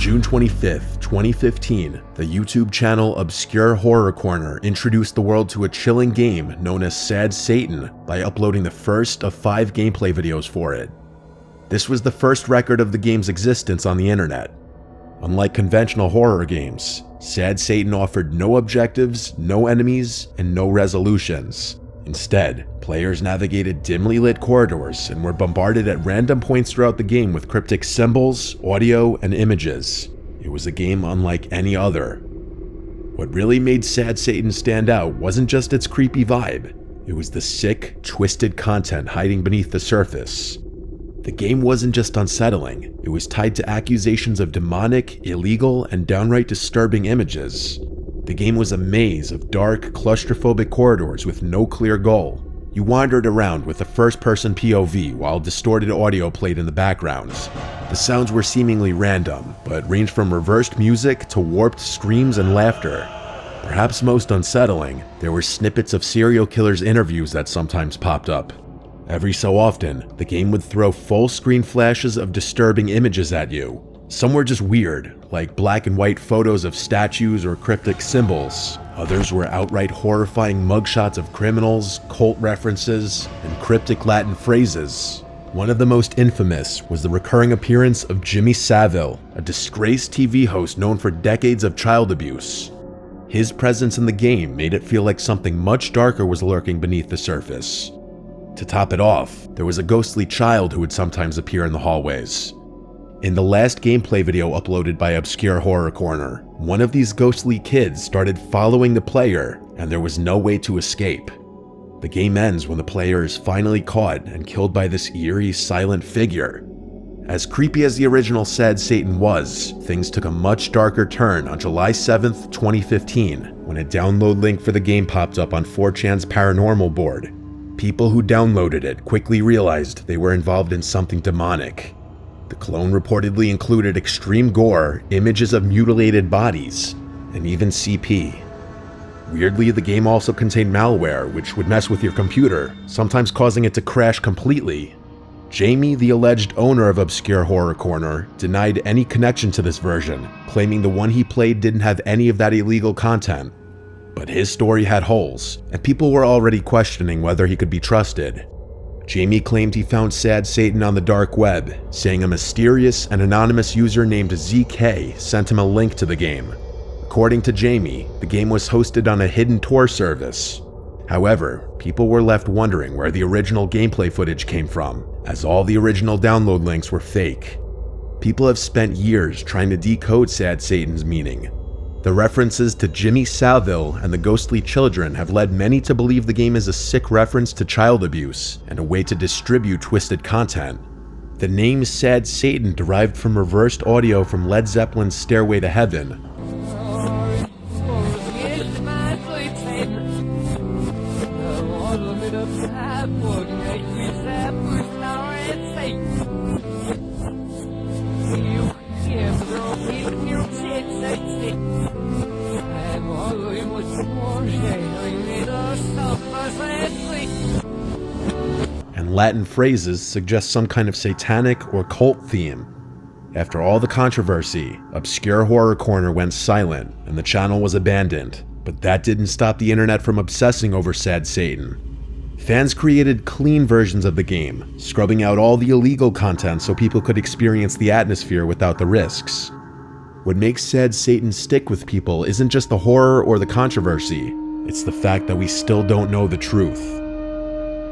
June 25th, 2015, the YouTube channel Obscure Horror Corner introduced the world to a chilling game known as Sad Satan by uploading the first of 5 gameplay videos for it. This was the first record of the game's existence on the internet. Unlike conventional horror games, Sad Satan offered no objectives, no enemies, and no resolutions. Instead, players navigated dimly lit corridors and were bombarded at random points throughout the game with cryptic symbols, audio, and images. It was a game unlike any other. What really made Sad Satan stand out wasn't just its creepy vibe, it was the sick, twisted content hiding beneath the surface. The game wasn't just unsettling, it was tied to accusations of demonic, illegal, and downright disturbing images. The game was a maze of dark, claustrophobic corridors with no clear goal. You wandered around with a first-person POV while distorted audio played in the background. The sounds were seemingly random, but ranged from reversed music to warped screams and laughter. Perhaps most unsettling, there were snippets of serial killers' interviews that sometimes popped up. Every so often, the game would throw full-screen flashes of disturbing images at you. Some were just weird, like black and white photos of statues or cryptic symbols. Others were outright horrifying mugshots of criminals, cult references, and cryptic Latin phrases. One of the most infamous was the recurring appearance of Jimmy Savile, a disgraced TV host known for decades of child abuse. His presence in the game made it feel like something much darker was lurking beneath the surface. To top it off, there was a ghostly child who would sometimes appear in the hallways. In the last gameplay video uploaded by Obscure Horror Corner, one of these ghostly kids started following the player, and there was no way to escape. The game ends when the player is finally caught and killed by this eerie, silent figure. As creepy as the original Sad Satan was, things took a much darker turn on July 7th, 2015, when a download link for the game popped up on 4chan's paranormal board. People who downloaded it quickly realized they were involved in something demonic. The clone reportedly included extreme gore, images of mutilated bodies, and even CP. Weirdly, the game also contained malware, which would mess with your computer, sometimes causing it to crash completely. Jamie, the alleged owner of Obscure Horror Corner, denied any connection to this version, claiming the one he played didn't have any of that illegal content. But his story had holes, and people were already questioning whether he could be trusted. Jamie claimed he found Sad Satan on the dark web, saying a mysterious and anonymous user named ZK sent him a link to the game. According to Jamie, the game was hosted on a hidden Tor service. However, people were left wondering where the original gameplay footage came from, as all the original download links were fake. People have spent years trying to decode Sad Satan's meaning. The references to Jimmy Savile and the ghostly children have led many to believe the game is a sick reference to child abuse and a way to distribute twisted content. The name Sad Satan derived from reversed audio from Led Zeppelin's Stairway to Heaven. And Latin phrases suggest some kind of satanic or cult theme. After all the controversy, Obscure Horror Corner went silent and the channel was abandoned, but that didn't stop the internet from obsessing over Sad Satan. Fans created clean versions of the game, scrubbing out all the illegal content so people could experience the atmosphere without the risks. What makes Sad Satan stick with people isn't just the horror or the controversy, it's the fact that we still don't know the truth.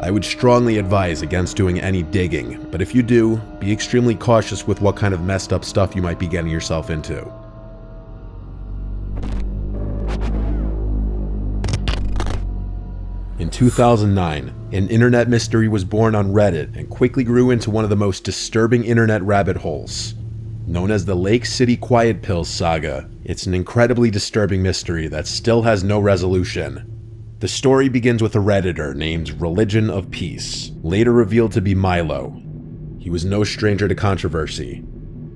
I would strongly advise against doing any digging, but if you do, be extremely cautious with what kind of messed up stuff you might be getting yourself into. In 2009, an internet mystery was born on Reddit and quickly grew into one of the most disturbing internet rabbit holes. Known as the Lake City Quiet Pills saga, it's an incredibly disturbing mystery that still has no resolution. The story begins with a Redditor named Religion of Peace, later revealed to be Milo. He was no stranger to controversy.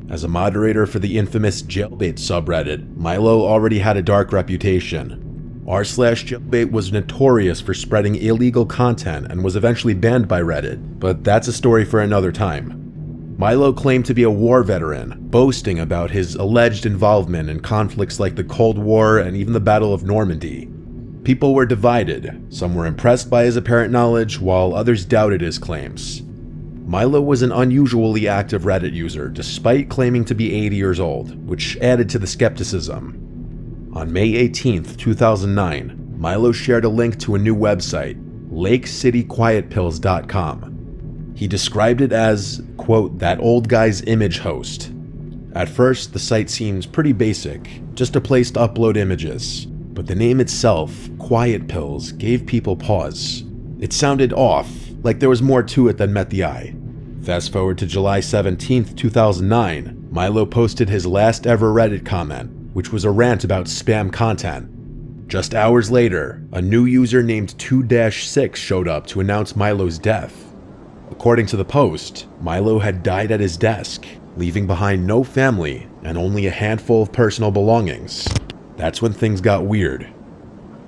As a moderator for the infamous Jailbait subreddit, Milo already had a dark reputation. r/Jailbait was notorious for spreading illegal content and was eventually banned by Reddit, but that's a story for another time. Milo claimed to be a war veteran, boasting about his alleged involvement in conflicts like the Cold War and even the Battle of Normandy. People were divided. Some were impressed by his apparent knowledge, while others doubted his claims. Milo was an unusually active Reddit user, despite claiming to be 80 years old, which added to the skepticism. On May 18, 2009, Milo shared a link to a new website, LakeCityQuietPills.com. He described it as, quote, that old guy's image host. At first, the site seems pretty basic, just a place to upload images. But the name itself, Quiet Pills, gave people pause. It sounded off, like there was more to it than met the eye. Fast forward to July 17, 2009, Milo posted his last ever Reddit comment, which was a rant about spam content. Just hours later, a new user named 2-6 showed up to announce Milo's death. According to the post, Milo had died at his desk, leaving behind no family and only a handful of personal belongings. That's when things got weird.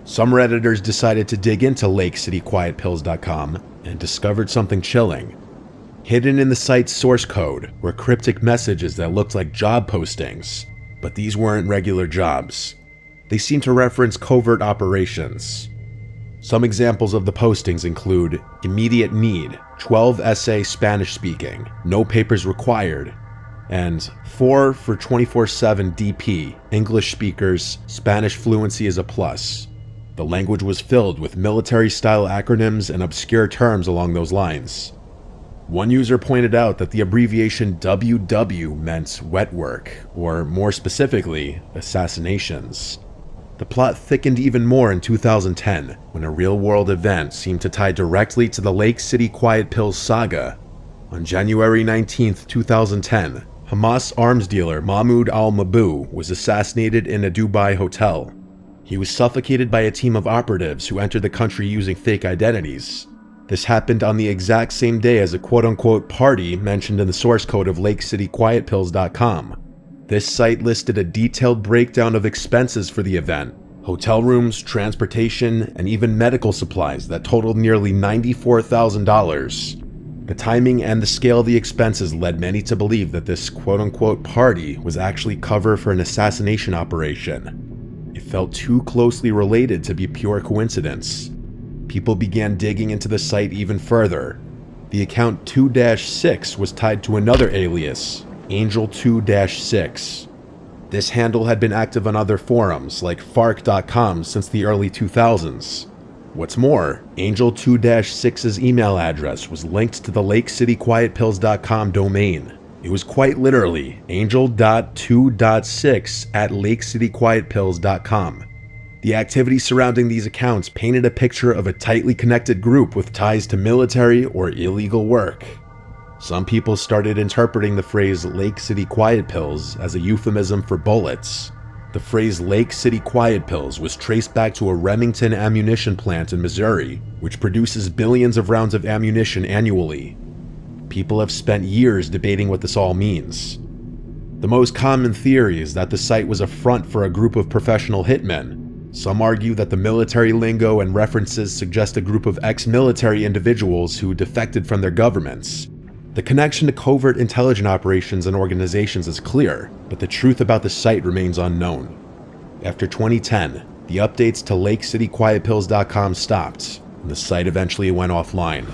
Some Redditors decided to dig into LakeCityQuietPills.com and discovered something chilling. Hidden in the site's source code were cryptic messages that looked like job postings, but these weren't regular jobs. They seemed to reference covert operations. Some examples of the postings include immediate need, 12 SA Spanish speaking, no papers required, and 4 for 24/7 DP, English speakers, Spanish fluency is a plus. The language was filled with military-style acronyms and obscure terms along those lines. One user pointed out that the abbreviation WW meant wet work, or more specifically, assassinations. The plot thickened even more in 2010, when a real-world event seemed to tie directly to the Lake City Quiet Pills saga. On January 19, 2010, Hamas arms dealer Mahmoud al-Mabou was assassinated in a Dubai hotel. He was suffocated by a team of operatives who entered the country using fake identities. This happened on the exact same day as a quote-unquote party mentioned in the source code of LakeCityQuietPills.com. This site listed a detailed breakdown of expenses for the event, hotel rooms, transportation, and even medical supplies that totaled nearly $94,000. The timing and the scale of the expenses led many to believe that this quote-unquote party was actually cover for an assassination operation. It felt too closely related to be pure coincidence. People began digging into the site even further. The account 2-6 was tied to another alias, Angel 2-6. This handle had been active on other forums like Fark.com since the early 2000s. What's more, Angel 2-6's email address was linked to the LakeCityQuietPills.com domain. It was quite literally angel.2.6@LakeCityQuietPills.com. The activity surrounding these accounts painted a picture of a tightly connected group with ties to military or illegal work. Some people started interpreting the phrase Lake City Quiet Pills as a euphemism for bullets. The phrase Lake City Quiet Pills was traced back to a Remington ammunition plant in Missouri, which produces billions of rounds of ammunition annually. People have spent years debating what this all means. The most common theory is that the site was a front for a group of professional hitmen. Some argue that the military lingo and references suggest a group of ex-military individuals who defected from their governments. The connection to covert intelligence operations and organizations is clear, but the truth about the site remains unknown. After 2010, the updates to LakeCityQuietPills.com stopped, and the site eventually went offline.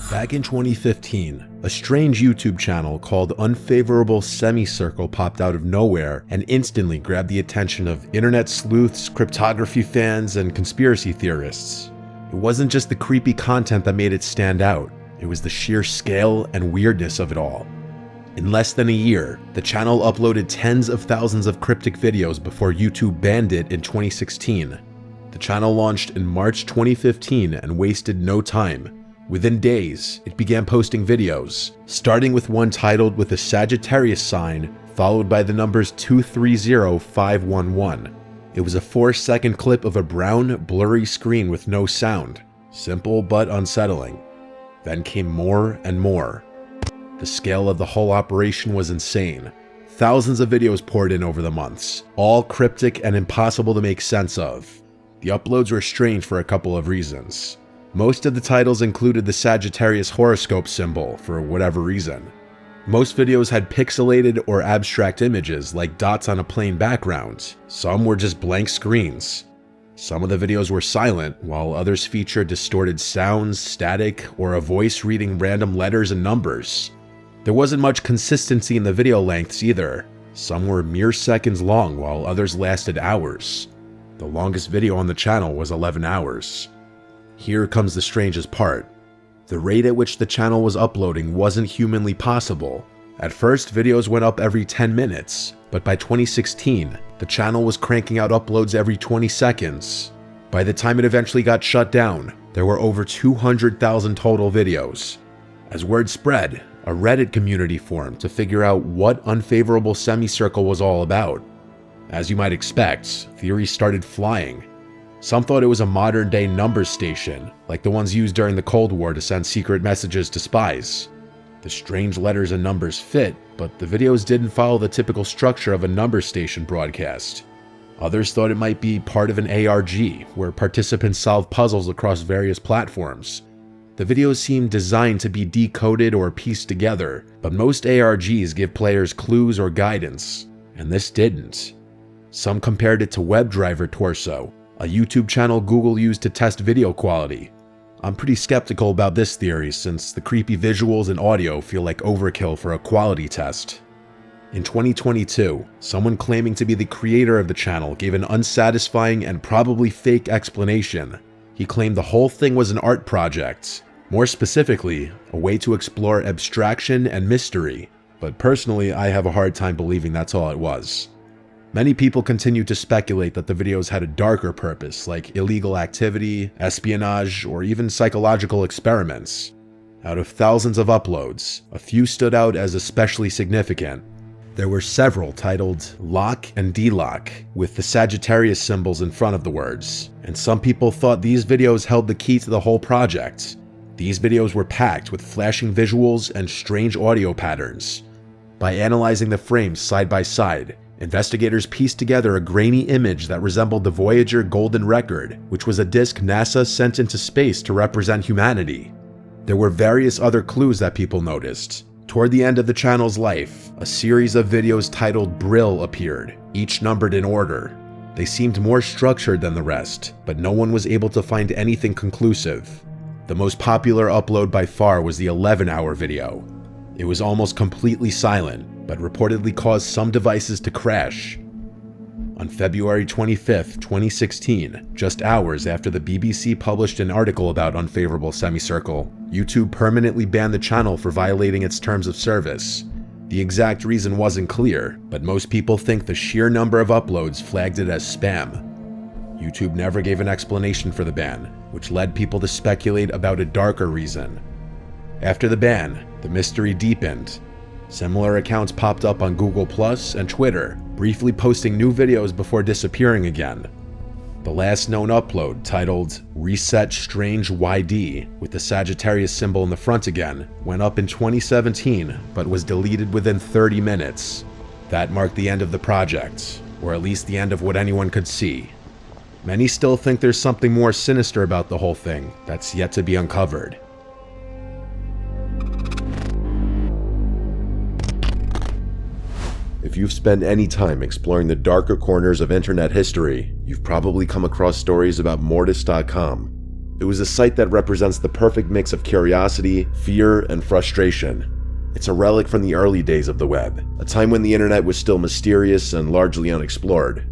Back in 2015, a strange YouTube channel called Unfavorable Semicircle popped out of nowhere and instantly grabbed the attention of internet sleuths, cryptography fans, and conspiracy theorists. It wasn't just the creepy content that made it stand out, it was the sheer scale and weirdness of it all. In less than a year, the channel uploaded tens of thousands of cryptic videos before YouTube banned it in 2016. The channel launched in March 2015 and wasted no time. Within days, it began posting videos, starting with one titled with a Sagittarius sign, followed by the numbers 230511. It was a 4-second clip of a brown, blurry screen with no sound. Simple but unsettling. Then came more and more. The scale of the whole operation was insane. Thousands of videos poured in over the months, all cryptic and impossible to make sense of. The uploads were strange for a couple of reasons. Most of the titles included the Sagittarius horoscope symbol for whatever reason. Most videos had pixelated or abstract images like dots on a plain background. Some were just blank screens. Some of the videos were silent, while others featured distorted sounds, static, or a voice reading random letters and numbers. There wasn't much consistency in the video lengths either. Some were mere seconds long, while others lasted hours. The longest video on the channel was 11 hours. Here comes the strangest part. The rate at which the channel was uploading wasn't humanly possible. At first, videos went up every 10 minutes, but by 2016, the channel was cranking out uploads every 20 seconds. By the time it eventually got shut down, there were over 200,000 total videos. As word spread, a Reddit community formed to figure out what Unfavorable Semicircle was all about. As you might expect, theories started flying. Some thought it was a modern-day numbers station, like the ones used during the Cold War to send secret messages to spies. The strange letters and numbers fit, but the videos didn't follow the typical structure of a numbers station broadcast. Others thought it might be part of an ARG, where participants solve puzzles across various platforms. The videos seemed designed to be decoded or pieced together, but most ARGs give players clues or guidance, and this didn't. Some compared it to WebDriver Torso, a YouTube channel Google used to test video quality. I'm pretty skeptical about this theory since the creepy visuals and audio feel like overkill for a quality test. In 2022, someone claiming to be the creator of the channel gave an unsatisfying and probably fake explanation. He claimed the whole thing was an art project, more specifically, a way to explore abstraction and mystery, but personally I have a hard time believing that's all it was. Many people continue to speculate that the videos had a darker purpose, like illegal activity, espionage, or even psychological experiments. Out of thousands of uploads, a few stood out as especially significant. There were several titled Lock and Delock, with the Sagittarius symbols in front of the words, and some people thought these videos held the key to the whole project. These videos were packed with flashing visuals and strange audio patterns. By analyzing the frames side by side, investigators pieced together a grainy image that resembled the Voyager Golden Record, which was a disk NASA sent into space to represent humanity. There were various other clues that people noticed. Toward the end of the channel's life, a series of videos titled Brill appeared, each numbered in order. They seemed more structured than the rest, but no one was able to find anything conclusive. The most popular upload by far was the 11-hour video. It was almost completely silent, but reportedly caused some devices to crash. On February 25, 2016, just hours after the BBC published an article about Unfavorable Semicircle, YouTube permanently banned the channel for violating its terms of service. The exact reason wasn't clear, but most people think the sheer number of uploads flagged it as spam. YouTube never gave an explanation for the ban, which led people to speculate about a darker reason. After the ban, the mystery deepened. Similar accounts popped up on Google Plus and Twitter, briefly posting new videos before disappearing again. The last known upload, titled Reset Strange YD, with the Sagittarius symbol in the front again, went up in 2017, but was deleted within 30 minutes. That marked the end of the project, or at least the end of what anyone could see. Many still think there's something more sinister about the whole thing that's yet to be uncovered. If you've spent any time exploring the darker corners of internet history, you've probably come across stories about Mortis.com. It was a site that represents the perfect mix of curiosity, fear, and frustration. It's a relic from the early days of the web, a time when the internet was still mysterious and largely unexplored.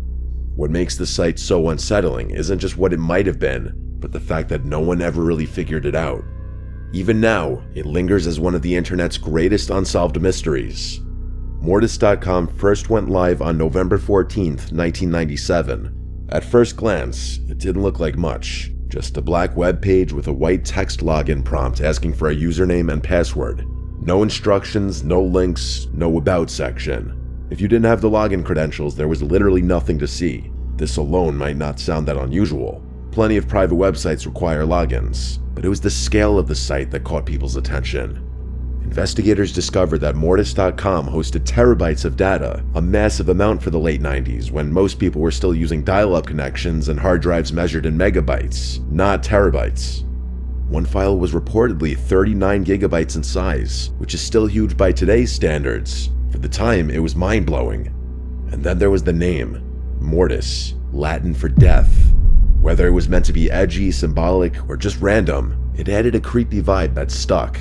What makes the site so unsettling isn't just what it might have been, but the fact that no one ever really figured it out. Even now, it lingers as one of the internet's greatest unsolved mysteries. Mortis.com first went live on November 14, 1997. At first glance, it didn't look like much. Just a black web page with a white text login prompt asking for a username and password. No instructions, no links, no about section. If you didn't have the login credentials, there was literally nothing to see. This alone might not sound that unusual. Plenty of private websites require logins, but it was the scale of the site that caught people's attention. Investigators discovered that Mortis.com hosted terabytes of data, a massive amount for the late 90s when most people were still using dial-up connections and hard drives measured in megabytes, not terabytes. One file was reportedly 39 gigabytes in size, which is still huge by today's standards. For the time, it was mind-blowing. And then there was the name, Mortis, Latin for death. Whether it was meant to be edgy, symbolic, or just random, it added a creepy vibe that stuck.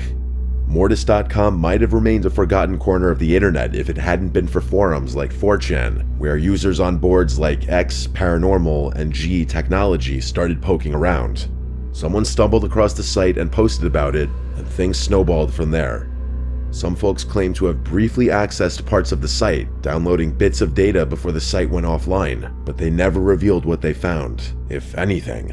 Mortis.com might have remained a forgotten corner of the internet if it hadn't been for forums like 4chan, where users on boards like X, Paranormal, and G Technology started poking around. Someone stumbled across the site and posted about it, and things snowballed from there. Some folks claim to have briefly accessed parts of the site, downloading bits of data before the site went offline, but they never revealed what they found, if anything.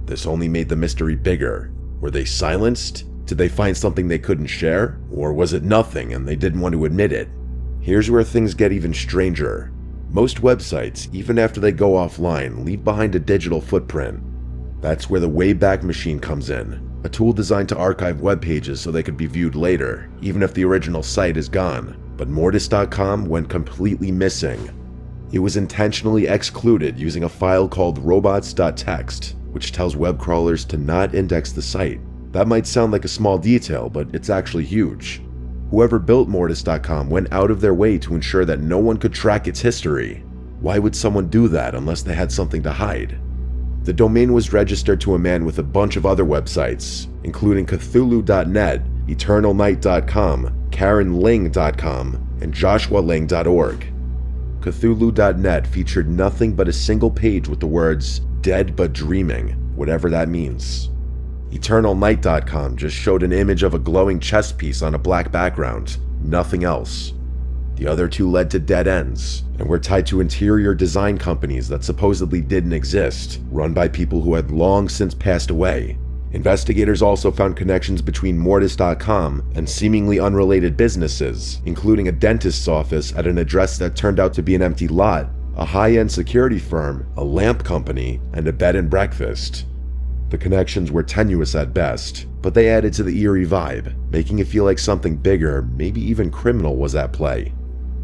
This only made the mystery bigger. Were they silenced? Did they find something they couldn't share? Or was it nothing and they didn't want to admit it? Here's where things get even stranger. Most websites, even after they go offline, leave behind a digital footprint. That's where the Wayback Machine comes in, a tool designed to archive web pages so they could be viewed later, even if the original site is gone. But Mortis.com went completely missing. It was intentionally excluded using a file called robots.txt, which tells web crawlers to not index the site. That might sound like a small detail, but it's actually huge. Whoever built Mortis.com went out of their way to ensure that no one could track its history. Why would someone do that unless they had something to hide? The domain was registered to a man with a bunch of other websites, including Cthulhu.net, EternalNight.com, KarenLing.com, and JoshuaLing.org. Cthulhu.net featured nothing but a single page with the words, "dead but dreaming," whatever that means. EternalNight.com just showed an image of a glowing chess piece on a black background, nothing else. The other two led to dead ends, and were tied to interior design companies that supposedly didn't exist, run by people who had long since passed away. Investigators also found connections between Mortis.com and seemingly unrelated businesses, including a dentist's office at an address that turned out to be an empty lot, a high-end security firm, a lamp company, and a bed and breakfast. The connections were tenuous at best, but they added to the eerie vibe, making it feel like something bigger, maybe even criminal, was at play.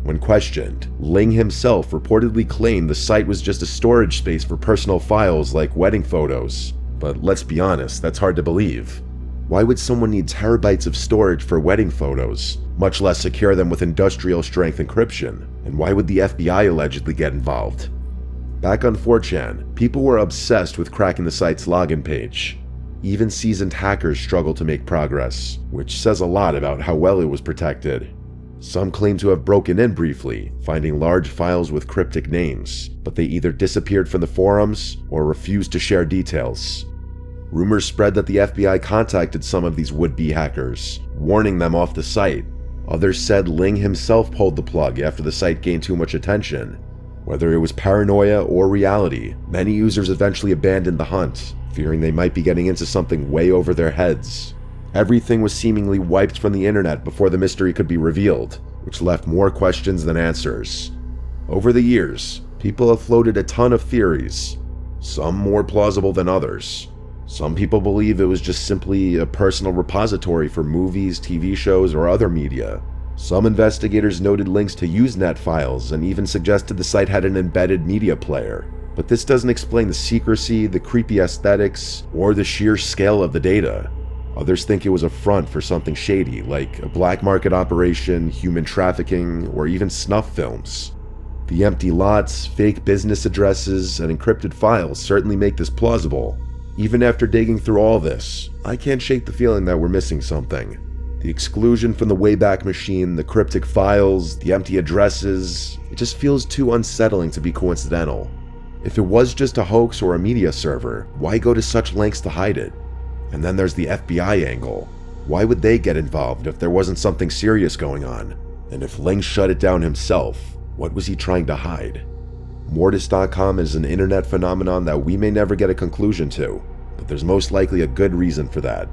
When questioned, Ling himself reportedly claimed the site was just a storage space for personal files like wedding photos. But let's be honest, that's hard to believe. Why would someone need terabytes of storage for wedding photos, much less secure them with industrial-strength encryption? And why would the FBI allegedly get involved? Back on 4chan, people were obsessed with cracking the site's login page. Even seasoned hackers struggled to make progress, which says a lot about how well it was protected. Some claim to have broken in briefly, finding large files with cryptic names, but they either disappeared from the forums or refused to share details. Rumors spread that the FBI contacted some of these would-be hackers, warning them off the site. Others said Ling himself pulled the plug after the site gained too much attention. Whether it was paranoia or reality, many users eventually abandoned the hunt, fearing they might be getting into something way over their heads. Everything was seemingly wiped from the internet before the mystery could be revealed, which left more questions than answers. Over the years, people have floated a ton of theories, some more plausible than others. Some people believe it was just simply a personal repository for movies, TV shows, or other media. Some investigators noted links to Usenet files and even suggested the site had an embedded media player. But this doesn't explain the secrecy, the creepy aesthetics, or the sheer scale of the data. Others think it was a front for something shady, like a black market operation, human trafficking, or even snuff films. The empty lots, fake business addresses, and encrypted files certainly make this plausible. Even after digging through all this, I can't shake the feeling that we're missing something. The exclusion from the Wayback Machine, the cryptic files, the empty addresses, it just feels too unsettling to be coincidental. If it was just a hoax or a media server, why go to such lengths to hide it? And then there's the FBI angle. Why would they get involved if there wasn't something serious going on? And if Ling shut it down himself, what was he trying to hide? Mortis.com is an internet phenomenon that we may never get a conclusion to, but there's most likely a good reason for that.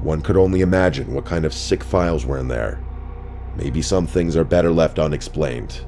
One could only imagine what kind of sick files were in there. Maybe some things are better left unexplained.